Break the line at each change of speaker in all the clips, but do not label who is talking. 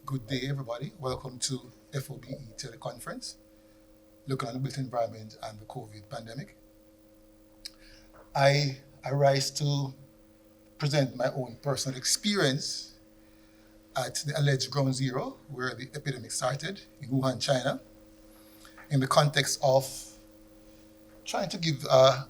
Good day, everybody. Welcome to FOBE teleconference, looking at the built environment and the COVID pandemic. I rise to present my own personal experience at the alleged ground zero where the epidemic started in Wuhan, China, in the context of trying to give an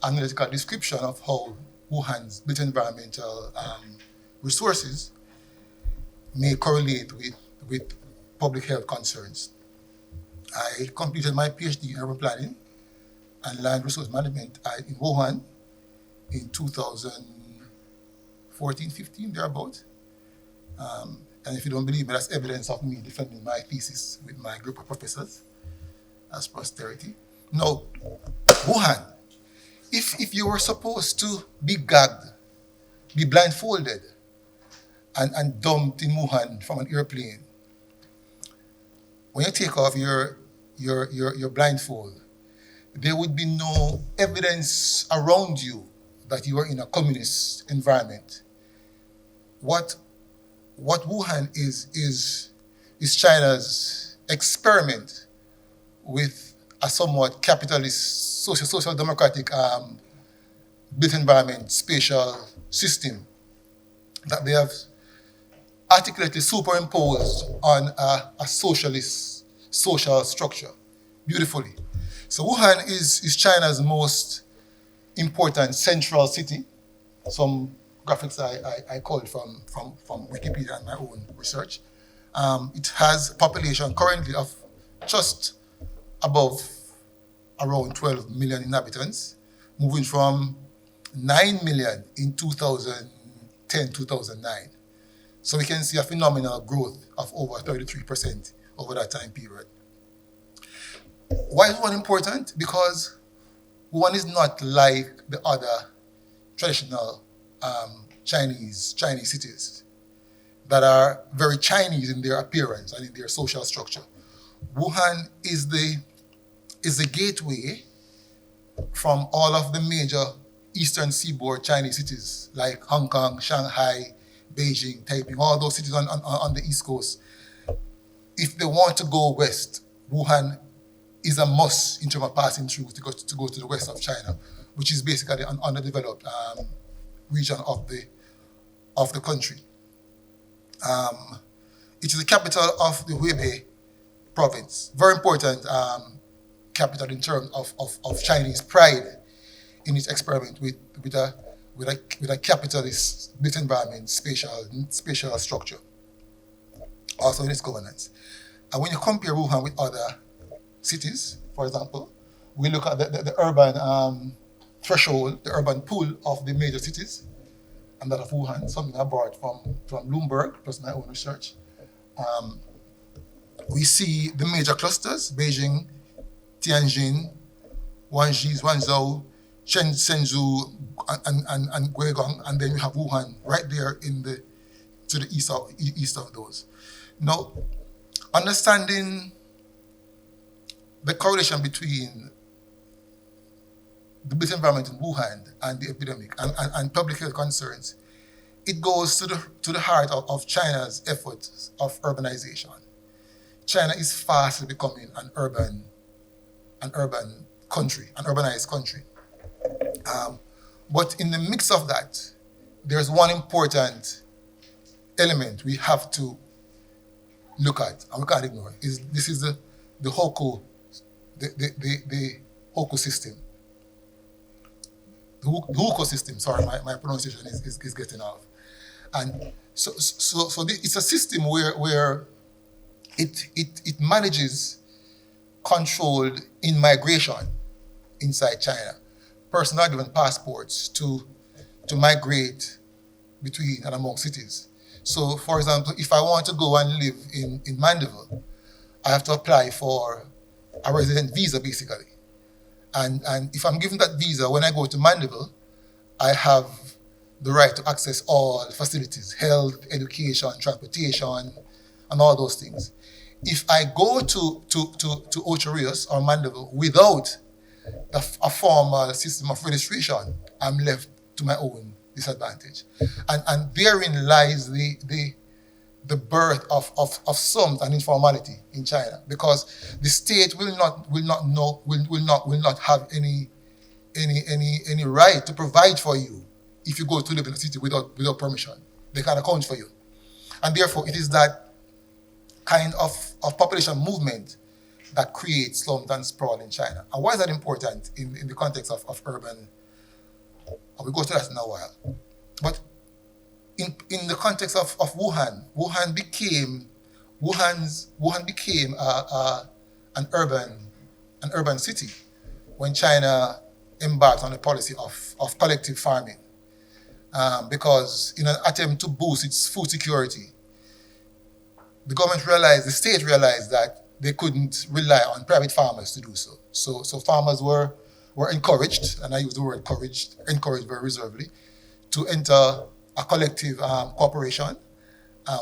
analytical description of how Wuhan's built environmental resources may correlate with public health concerns. I completed my PhD in urban planning and land resource management in Wuhan in 2014-15, thereabout. And if you don't believe me, that's evidence of me defending my thesis with my group of professors as posterity. Now, Wuhan, if you were supposed to be gagged, be blindfolded, and dumped in Wuhan from an airplane, when you take off your blindfold, there would be no evidence around you that you are in a communist environment. What Wuhan is China's experiment with a somewhat capitalist, social democratic built environment spatial system that they have articulately superimposed on a socialist social structure beautifully. So Wuhan is China's most important central city. Some graphics I called from Wikipedia and my own research. It has a population currently of just above around 12 million inhabitants, moving from 9 million in 2010-2009. So we can see a phenomenal growth of over 33% over that time period. Why is one important? Because one is not like the other traditional Chinese cities that are very Chinese in their appearance and in their social structure. Wuhan is the gateway from all of the major eastern seaboard Chinese cities like Hong Kong, Shanghai, Beijing, Taipei, all those cities on the East Coast. If they want to go west, Wuhan is a must in terms of passing through to go to the west of China, which is basically an underdeveloped region of the country. It is the capital of the Hubei province. Very important capital in terms of Chinese pride in its experiment with a capitalist built environment, spatial structure, also in its governance. And when you compare Wuhan with other cities, for example, we look at the urban threshold, the urban pool of the major cities, and that of Wuhan, something I borrowed from Bloomberg, plus my own research. We see the major clusters: Beijing, Tianjin, Guangzhou, Shenzhou, and Guangdong, and then you have Wuhan right there to the east of those. Now, understanding the correlation between the built environment in Wuhan and the epidemic and public health concerns, it goes to the heart of China's efforts of urbanization. China is fast becoming an urban country, an urbanized country. But in the mix of that, there's one important element we have to look at, and we can't ignore. This is the Hoku, the Hoku system. The Hoku system. Sorry, my pronunciation is getting off. And so it's a system where it manages controlled in-migration inside China. Persons are given passports to migrate between and among cities. So, for example, if I want to go and live in Mandeville, I have to apply for a resident visa, basically. And if I'm given that visa, when I go to Mandeville, I have the right to access all facilities: health, education, transportation, and all those things. If I go to Ocho Rios or Mandeville without a formal system of registration, I'm left to my own disadvantage. And therein lies the the birth of slums and informality in China, because the state will not have any right to provide for you if you go to live in a city without permission. They can't account for you. And therefore, it is that kind of population movement that creates slums and sprawl in China. And why is that important in the context of urban? We'll go to that in a while. But in the context of Wuhan, Wuhan became an urban city when China embarked on a policy of collective farming, because in an attempt to boost its food security, the state realized that they couldn't rely on private farmers to do so. So farmers were encouraged, and I use the word encouraged very reservedly, to enter a collective corporation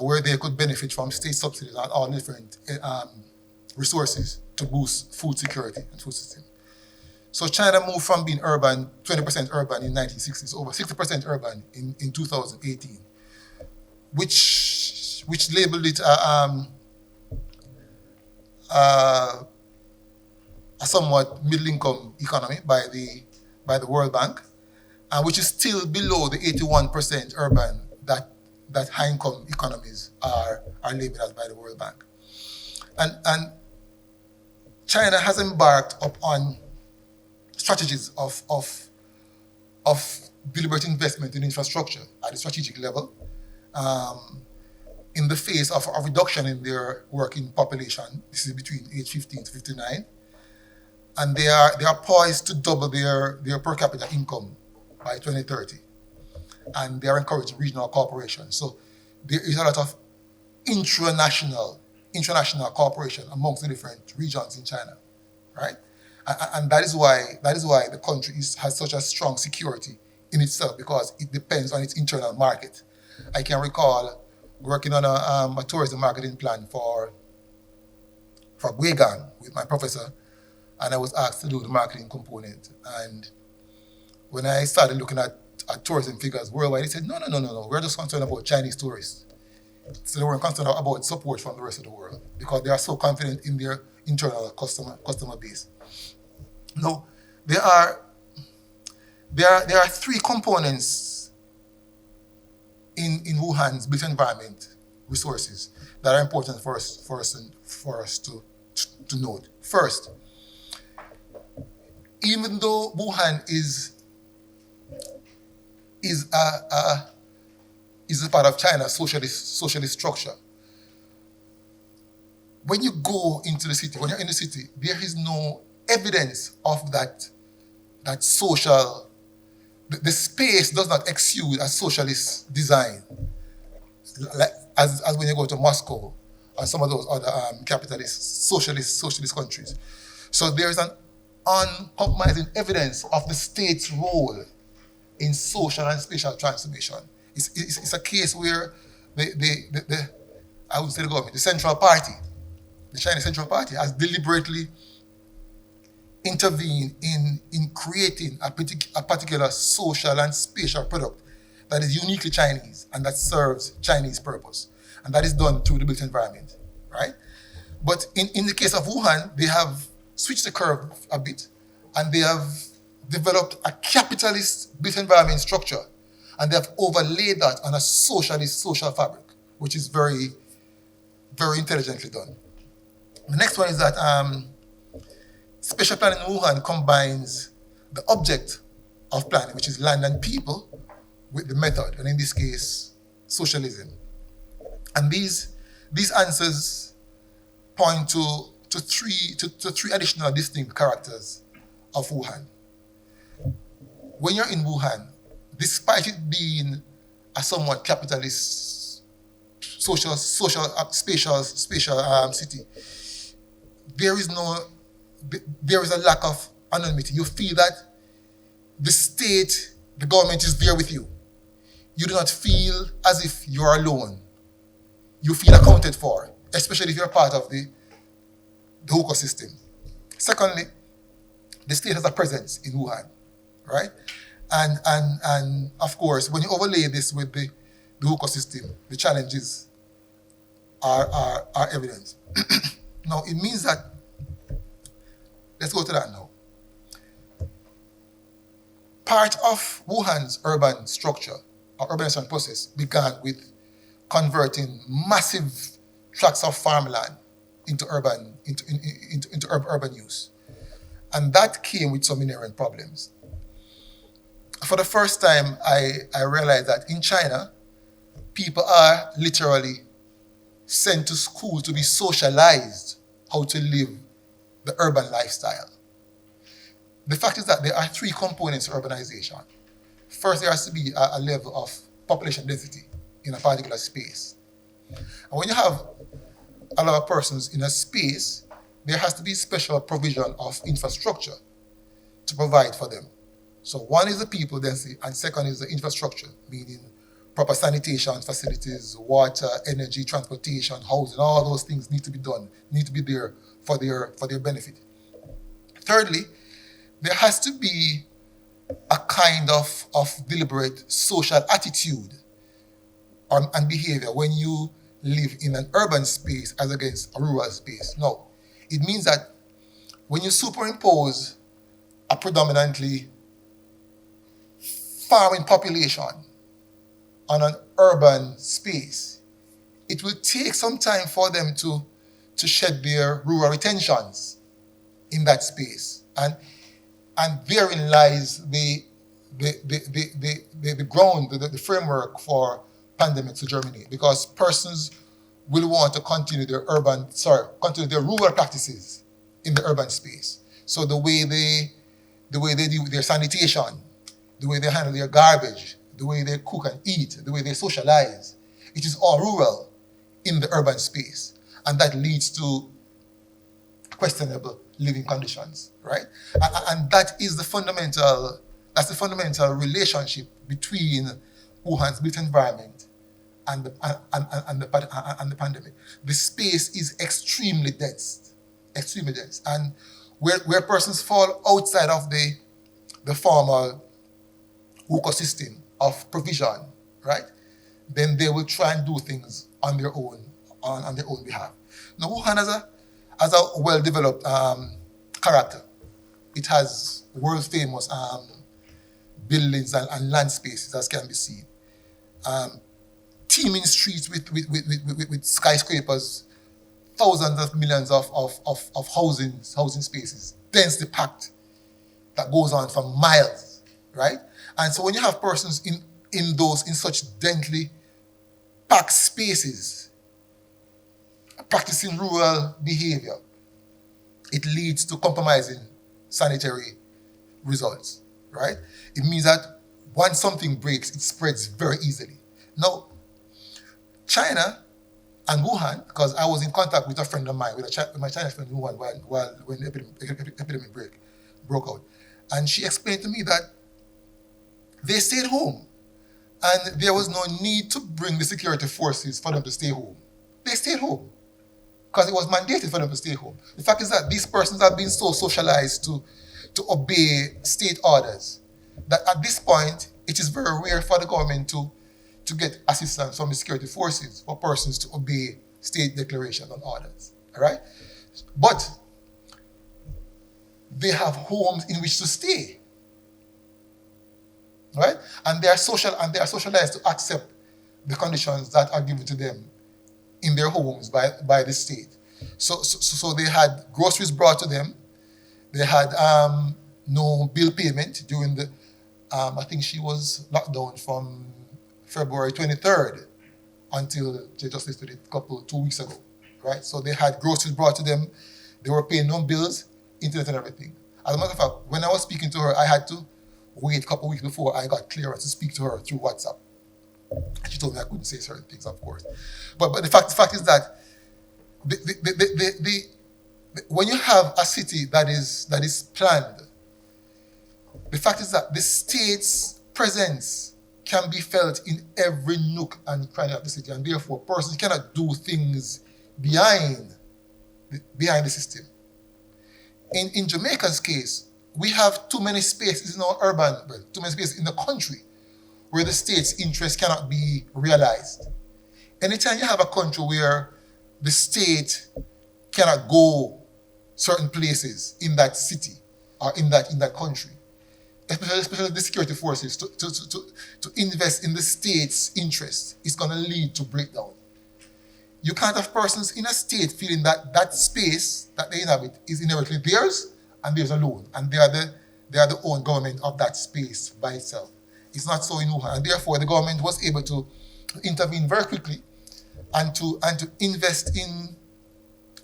where they could benefit from state subsidies and all different resources to boost food security and food system. So China moved from being urban, 20% urban in 1960s, over 60% urban in 2018, which labeled it a somewhat middle-income economy by the World Bank, and which is still below the 81% urban that high-income economies are labeled as by the World Bank. And China has embarked upon strategies of deliberate investment in infrastructure at the strategic level, in the face of a reduction in their working population. This is between age 15 to 59. And they are poised to double their per capita income by 2030. And they are encouraging regional cooperation. So there is a lot of international cooperation amongst the different regions in China, right? And that is why the country has such a strong security in itself, because it depends on its internal market. I can recall working on a tourism marketing plan for Wuhan with my professor, and I was asked to do the marketing component. And when I started looking at tourism figures worldwide, they said, no, we're just concerned about Chinese tourists. So they weren't concerned about support from the rest of the world, because they are so confident in their internal customer base. Now, there are three components in Wuhan's built environment resources that are important for us to note. First, even though Wuhan is a part of China's socialist structure, when you go into the city, when you're in the city, there is no evidence of that social. The space does not exude a socialist design, as when you go to Moscow and some of those other capitalist, socialist countries. So there is an uncompromising evidence of the state's role in social and spatial transformation. It's a case where I would say the government, the Central Party, the Chinese Central Party, has deliberately intervened in creating a particular social and spatial product that is uniquely Chinese and that serves Chinese purpose. And that is done through the built environment, right? But in the case of Wuhan, they have switched the curve a bit, and they have developed a capitalist built environment structure, and they have overlaid that on a socialist social fabric, which is very, very intelligently done. The next one is that spatial planning in Wuhan combines the object of planning, which is land and people, with the method, and in this case, socialism. And these answers point to three additional distinct characters of Wuhan. When you're in Wuhan, despite it being a somewhat capitalist, social, spatial city, there is a lack of anonymity. You feel that the state, the government is there with you. You do not feel as if you're alone. You feel accounted for, especially if you're part of the ecosystem. Secondly, the state has a presence in Wuhan, right? And of course, when you overlay this with the ecosystem, the challenges are evidence. Now, it means that, let's go to that now. Part of Wuhan's urban structure or urbanization process began with converting massive tracts of farmland into urban use. And that came with some inherent problems. For the first time, I realized that in China, people are literally sent to school to be socialized how to live the urban lifestyle. The fact is that there are three components to urbanization. First, there has to be a level of population density in a particular space. And when you have a lot of persons in a space, there has to be special provision of infrastructure to provide for them. So one is the people density, and second is the infrastructure, meaning proper sanitation facilities, water, energy, transportation, housing, all those things need to be done, need to be there for their benefit. Thirdly, there has to be a kind of deliberate social attitude and behavior when you live in an urban space as against a rural space. No, it means that when you superimpose a predominantly farming population on an urban space, it will take some time for them to shed their rural retentions in that space. And therein lies the ground, the framework for pandemics to germinate, because persons will want to continue their rural practices in the urban space. So the way they do their sanitation, the way they handle their garbage, the way they cook and eat, the way they socialize, it is all rural in the urban space. And that leads to questionable living conditions, right? And that's the fundamental relationship between Wuhan's built environment and the pandemic. The space is extremely dense. And where persons fall outside of the formal ecosystem of provision, right? Then they will try and do things on their own behalf. Now, Wuhan has a well-developed character. It has world-famous buildings and land spaces, as can be seen. Teeming streets with skyscrapers, thousands of millions of housing spaces, densely packed, that goes on for miles, right? And so when you have persons in such densely packed spaces practicing rural behavior, it leads to compromising sanitary results, right? It means that once something breaks, it spreads very easily. Now, China and Wuhan, because I was in contact with a friend of mine, with my Chinese friend in Wuhan when the epidemic broke out, and she explained to me that they stayed home, and there was no need to bring the security forces for them to stay home. They stayed home because it was mandated for them to stay home. The fact is that these persons have been so socialized to obey state orders that at this point, it is very rare for the government to get assistance from the security forces for persons to obey state declarations and orders. All right? But they have homes in which to stay. Right? And they are socialized to accept the conditions that are given to them in their homes by the state. So they had groceries brought to them. They had no bill payment during the I think she was locked down from February 23rd until they just listed it 2 weeks ago, right? So they had groceries brought to them. They were paying no bills, internet and everything. As a matter of fact, when I was speaking to her, I had to wait a couple of weeks before I got clearance to speak to her through WhatsApp. And she told me I couldn't say certain things, of course. But the fact is that when you have a city that is planned, the fact is that the state's presence can be felt in every nook and cranny of the city, and therefore persons cannot do things behind the system. In Jamaica's case, we have too many spaces in too many spaces in the country where the state's interest cannot be realized. Anytime you have a country where the state cannot go certain places in that city or in that country, especially the security forces, to invest in the state's interest, is going to lead to breakdown. You can't have persons in a state feeling that that space that they inhabit is inherently theirs and theirs alone, and they are the own government of that space by itself. It's not so in Wuhan, and therefore the government was able to intervene very quickly and to invest in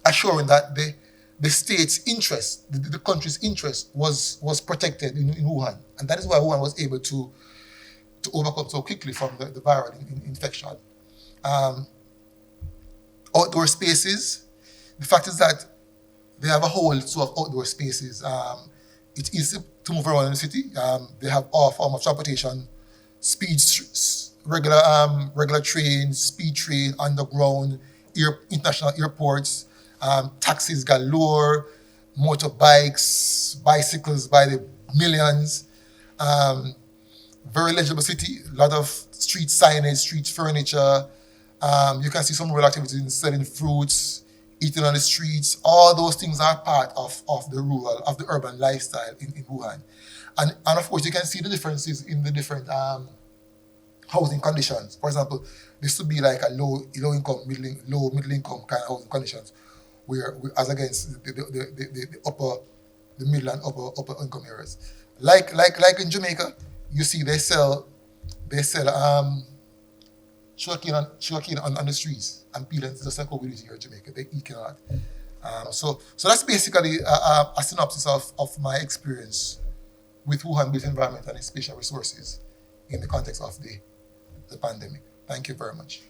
assuring that the state's interest, the country's interest, was protected in Wuhan, and that is why Wuhan was able to overcome so quickly from the viral infection. Outdoor spaces. The fact is that they have a whole slew of outdoor spaces. It's easy to move around in the city. They have all form of transportation, regular trains, speed train, underground, international airports, taxis galore, motorbikes, bicycles by the millions. Very legible city. A lot of street signage, street furniture. You can see some real activities in selling fruits, eating on the streets. All those things are part of the urban lifestyle in Wuhan. And of course, you can see the differences in the different housing conditions. For example, this would be like a low middle income kind of housing conditions, where as against the middle and upper income areas. Like in Jamaica, you see they sell sugarcane on the streets and peelings, just like what we do here in Jamaica. They eat a lot. So that's basically a synopsis of my experience with Wuhan built environment and its spatial resources in the context of the pandemic. Thank you very much.